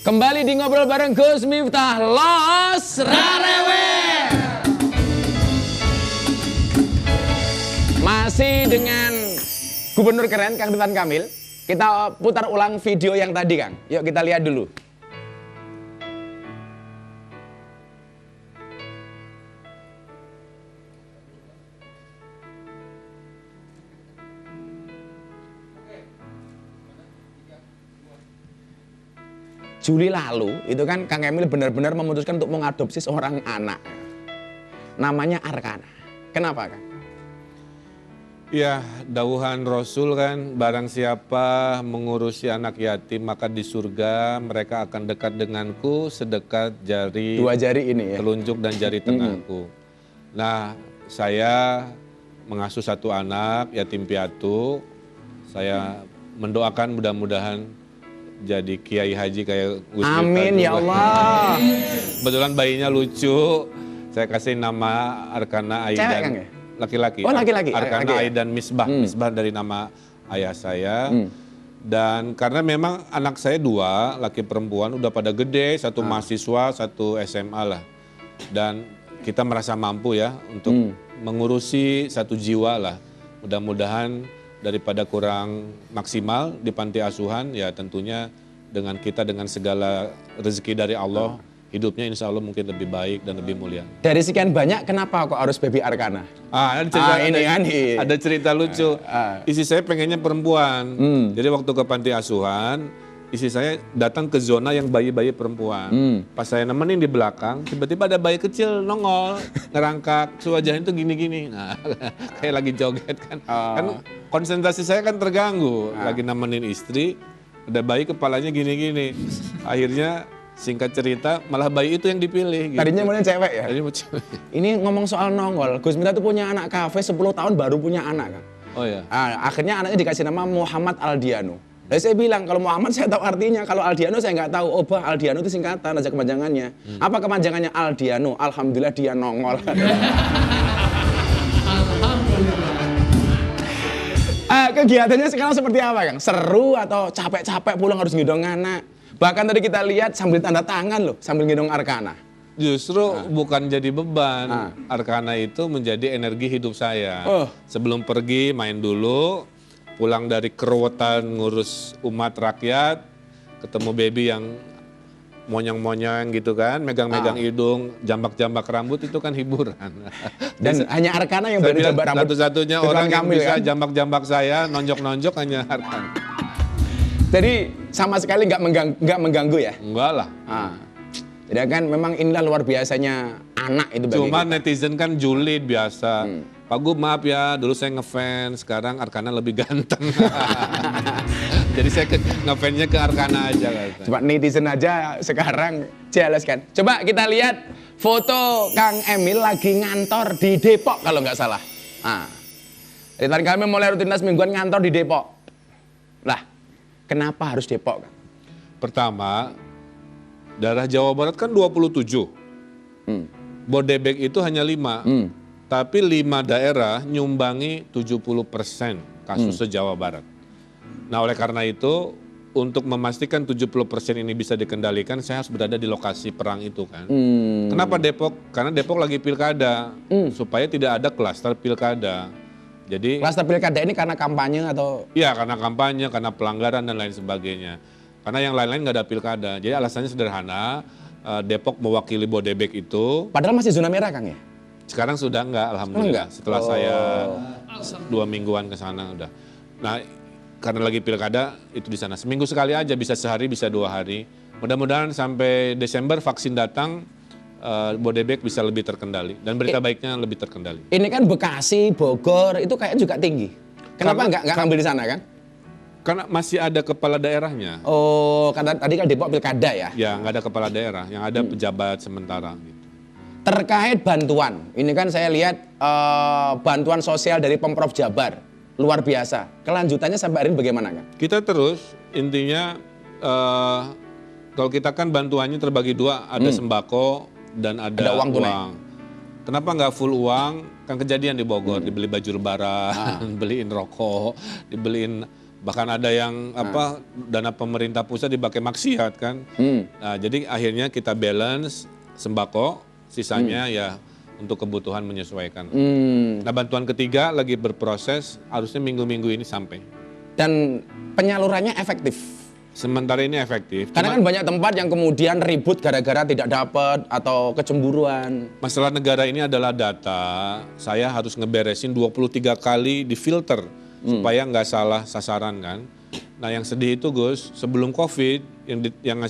Kembali di Ngobrol bareng Gus Miftah, Los Rarewe. Masih dengan Gubernur keren Kang Ridwan Kamil. Kita putar ulang video yang tadi, Kang. Yuk kita lihat dulu. Juli lalu, itu kan Kang Emil benar-benar memutuskan untuk mengadopsi seorang anak. Namanya Arkana. Kenapa, Kang? Ya, dawuhan Rasul kan, barang siapa mengurusi anak yatim maka di surga mereka akan dekat denganku sedekat jari Dua jari ini ya. telunjuk dan jari tengahku. Nah, saya mengasuh satu anak yatim piatu. Saya mendoakan mudah-mudahan jadi kiai haji kayak Gus Miftah. Amin ya Allah. Kebetulan bayinya lucu. Saya kasih nama Arkana Aidan. Cewek, Kang, ya? Laki-laki. Oh, laki-laki. Arkana Laki. Aidan Misbah. Misbah dari nama ayah saya. Dan karena memang anak saya dua, laki perempuan, udah pada gede, satu mahasiswa, satu SMA lah. Dan kita merasa mampu ya untuk mengurusi satu jiwa lah. Mudah-mudahan daripada kurang maksimal di panti asuhan, ya tentunya dengan kita dengan segala rezeki dari Allah, hidupnya insya Allah mungkin lebih baik dan lebih mulia. Dari sekian banyak, kenapa kok harus baby Arkana? Ada cerita lucu. Istri saya pengennya perempuan. Jadi waktu ke panti asuhan, istri saya datang ke zona yang bayi-bayi perempuan. Pas saya nemenin di belakang, tiba-tiba ada bayi kecil nongol, ngerangkak, wajahnya tuh gini-gini. Nah, kayak lagi joget kan. Kan konsentrasi saya kan terganggu. Lagi nemenin istri, ada bayi kepalanya gini-gini. Akhirnya singkat cerita, malah bayi itu yang dipilih. Gitu. Tadinya maunya cewek ya? Tadinya mau cewek. Ini ngomong soal nongol, Gus Miftah tuh punya anak kafe 10 tahun baru punya anak, Kang. Oh ya. Akhirnya anaknya dikasih nama Muhammad Aldiano. Lalu saya bilang, kalau Muhammad saya tahu artinya, kalau Aldiano saya nggak tahu. Oh bah, Aldiano itu singkatan aja kepanjangannya. Apa kepanjangannya Aldiano? Alhamdulillah dia nongol. Kegiatannya sekarang seperti apa, Kang? Seru atau capek-capek pulang harus ngidong anak? Bahkan tadi kita lihat sambil tanda tangan loh, sambil ngidong Arkana. Justru bukan jadi beban. Arkana itu menjadi energi hidup saya. Sebelum pergi main dulu, pulang dari keruwetan ngurus umat rakyat, ketemu baby yang monyong-monyong gitu kan, megang-megang hidung, jambak-jambak rambut, itu kan hiburan. Dan hanya Arkana yang Saya berani bilang jambak rambut. satu-satunya Ridwan orang yang Kamil, bisa kan? jambak-jambak saya, nonjok-nonjok hanya Arkana. Jadi sama sekali nggak mengganggu ya? Enggak lah. Jadi kan memang inilah luar biasanya anak itu bagi Cuma kita. netizen kan julid biasa. Pak Gub maaf ya, dulu saya ngefans, sekarang Arkana lebih ganteng. Jadi saya ngefansnya ke Arkana aja. Cuma netizen aja sekarang jelas kan. Coba kita lihat foto Kang Emil lagi ngantor di Depok kalau nggak salah. Ridwan Kamil mulai rutinitas mingguan ngantor di Depok. Lah, kenapa harus Depok, Kang? Pertama, daerah Jawa Barat kan 27. Bodebek itu hanya 5. Tapi 5 daerah nyumbangi 70% kasus se-Jawa Barat. Nah oleh karena itu, untuk memastikan 70% ini bisa dikendalikan, saya harus berada di lokasi perang itu kan. Kenapa Depok? Karena Depok lagi pilkada, supaya tidak ada klaster pilkada. Jadi Klaster pilkada ini karena kampanye atau? iya, karena kampanye, karena pelanggaran dan lain sebagainya. Karena yang lain-lain nggak ada pilkada. Jadi alasannya sederhana, Depok mewakili Bodebek itu. Padahal masih zona merah, Kang ya? Sekarang sudah nggak, alhamdulillah. Setelah saya 2 mingguan ke sana udah. Nah, karena lagi pilkada itu di sana. Seminggu sekali aja, bisa sehari, bisa 2 hari. Mudah-mudahan sampai Desember vaksin datang, Bodebek bisa lebih terkendali dan berita baiknya lebih terkendali. Ini kan Bekasi, Bogor itu kayaknya juga tinggi. Kenapa nggak ngambil di sana, Kang? Karena masih ada kepala daerahnya. Oh, karena tadi kan Depok pilkada ya. Ya, nggak ada kepala daerah, yang ada pejabat sementara. Gitu. Terkait bantuan, ini kan saya lihat bantuan sosial dari Pemprov Jabar luar biasa. Kelanjutannya sampai hari ini bagaimana, Kang? Kita terus intinya kalau kita kan bantuannya terbagi 2, ada sembako dan ada uang tunai. Kenapa nggak full uang? Kan kejadian di Bogor, dibeli baju lebaran, beliin rokok, dibeliin Bahkan ada yang dana pemerintah pusat dipakai maksiat kan. Nah, jadi akhirnya kita balance sembako, sisanya ya untuk kebutuhan menyesuaikan. Nah, bantuan ketiga lagi berproses, harusnya minggu-minggu ini sampai. Dan penyalurannya efektif? Sementara ini efektif. Karena kan banyak tempat yang kemudian ribut gara-gara tidak dapat atau kecemburuan. Masalah negara ini adalah data, saya harus ngeberesin 23 kali di filter supaya nggak salah sasaran kan. Nah yang sedih itu Gus, sebelum COVID yang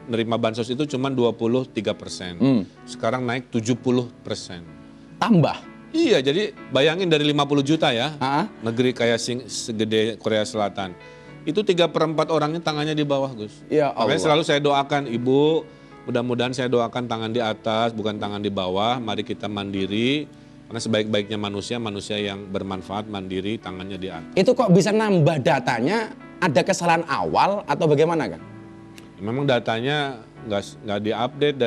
nerima bansos itu cuma 23%. Sekarang naik 70%. Tambah? Iya, jadi bayangin dari 50 juta ya, negeri kayak segede Korea Selatan. Itu 3/4 orangnya tangannya di bawah, Gus. Ya Allah. Makanya selalu saya doakan, Ibu, mudah-mudahan saya doakan tangan di atas, bukan tangan di bawah. Mari kita mandiri, karena sebaik-baiknya manusia, manusia yang bermanfaat, mandiri, tangannya di atas. Itu kok bisa nambah datanya, ada kesalahan awal atau bagaimana, Kang? Memang datanya nggak diupdate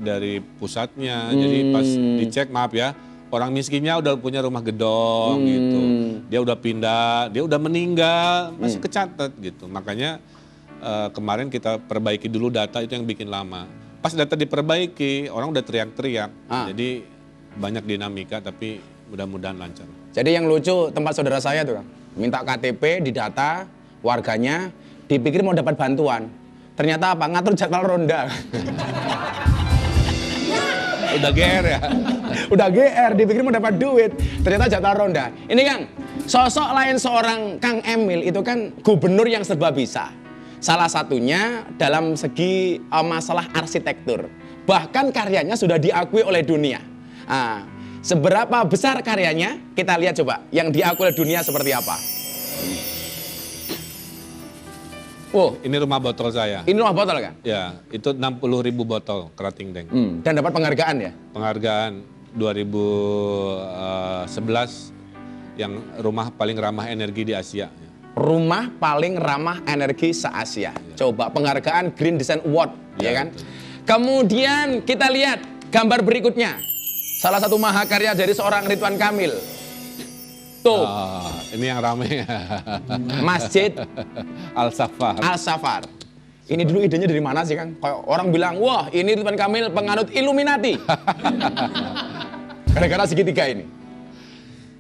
dari pusatnya, jadi pas dicek, maaf ya, orang miskinnya udah punya rumah gedong gitu, dia udah pindah, dia udah meninggal, masih kecatat gitu. Makanya kemarin kita perbaiki dulu data, itu yang bikin lama. Pas data diperbaiki, orang udah teriak-teriak, jadi banyak dinamika, tapi mudah-mudahan lancar. Jadi yang lucu tempat saudara saya tuh, Kang, minta KTP, didata, warganya, dipikir mau dapat bantuan. Ternyata apa? Ngatur jadwal ronda. Udah GR ya? Udah GR, dipikir mau dapat duit. Ternyata jadwal ronda. Ini Kang, sosok lain seorang Kang Emil itu kan gubernur yang serba bisa. Salah satunya dalam segi masalah arsitektur. Bahkan karyanya sudah diakui oleh dunia. Seberapa besar karyanya? Kita lihat coba. Yang diakui oleh dunia seperti apa? Oh, ini rumah botol saya. Ini rumah botol kan? Ya, itu 60.000 botol kerating deng. Dan dapat penghargaan ya? Penghargaan 2011 yang rumah paling ramah energi di Asia. Rumah paling ramah energi se-Asia. Coba penghargaan Green Design Award, ya kan? Betul. Kemudian kita lihat gambar berikutnya. Salah satu mahakarya dari seorang Ridwan Kamil. Tuh. Ini yang rame. Masjid Al-Safar. Al-Safar. Ini dulu idenya dari mana sih, Kang? Kayak orang bilang, wah ini Ridwan Kamil penganut Illuminati. Gara-gara segitiga ini.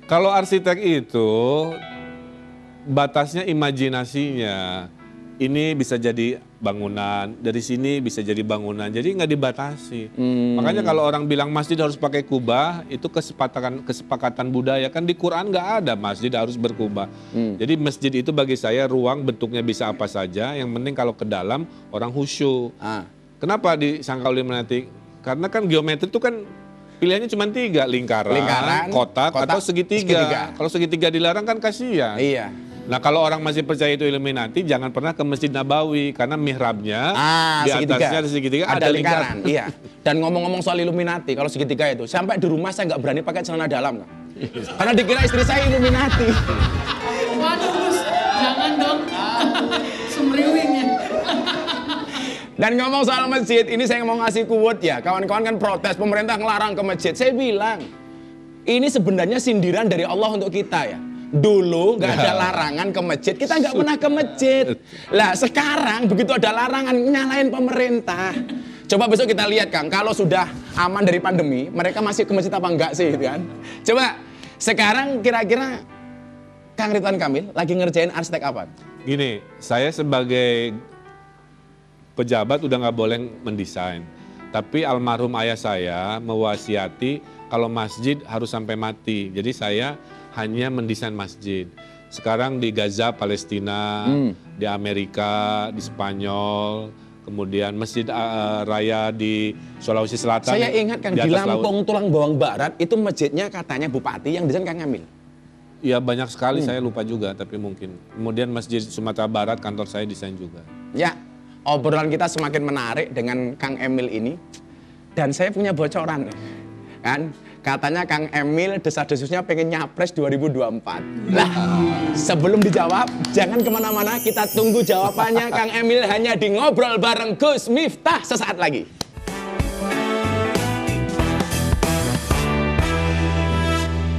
Kalau arsitek itu batasnya imajinasinya. Ini bisa jadi bangunan, dari sini bisa jadi bangunan, jadi nggak dibatasi. Makanya kalau orang bilang masjid harus pakai kubah, itu kesepakatan budaya. Kan di Quran nggak ada masjid harus berkubah. Jadi masjid itu bagi saya ruang bentuknya bisa apa saja, yang penting kalau ke dalam orang khusyuk. Kenapa disangka Illuminati? Karena kan geometri itu kan pilihannya cuma 3, lingkaran, kotak, atau segitiga. Kalau segitiga dilarang kan kasihan. Iya. Nah kalau orang masih percaya itu Illuminati, jangan pernah ke Masjid Nabawi karena mihrabnya di atasnya ada segitiga, ada lingkaran. Iya. Dan ngomong-ngomong soal Illuminati, kalau segitiga itu, sampai di rumah saya nggak berani pakai celana dalam, karena dikira istri saya Illuminati. Waduh, Gus, jangan dong. Semriwingnya. Dan ngomong soal masjid, ini saya mau ngasih quote ya. Kawan-kawan kan protes, pemerintah ngelarang ke masjid. Saya bilang, ini sebenarnya sindiran dari Allah untuk kita ya. Dulu nggak ada larangan ke masjid, kita nggak pernah ke masjid. Lah sekarang begitu ada larangan, nyalain pemerintah. Coba besok kita lihat Kang, kalau sudah aman dari pandemi, mereka masih ke masjid apa enggak sih gitu kan? Coba sekarang kira-kira Kang Ridwan Kamil lagi ngerjain arsitek apa? Gini, saya sebagai pejabat udah nggak boleh mendesain. Tapi almarhum ayah saya mewasiati kalau masjid harus sampai mati. Jadi saya hanya mendesain masjid. Sekarang di Gaza, Palestina, di Amerika, di Spanyol, kemudian Masjid Raya di Sulawesi Selatan. Saya ingat kan di Lampung Tulang Bawang Barat itu masjidnya katanya bupati yang desain Kang Emil. Ya banyak sekali, saya lupa juga tapi mungkin. Kemudian Masjid Sumatera Barat kantor saya desain juga. Ya, obrolan kita semakin menarik dengan Kang Emil ini. Dan saya punya bocoran kan. Katanya Kang Emil desas-desusnya pengen nyapres 2024. Lah, sebelum dijawab, jangan kemana-mana. Kita tunggu jawabannya Kang Emil hanya di Ngobrol Bareng Gus Miftah sesaat lagi.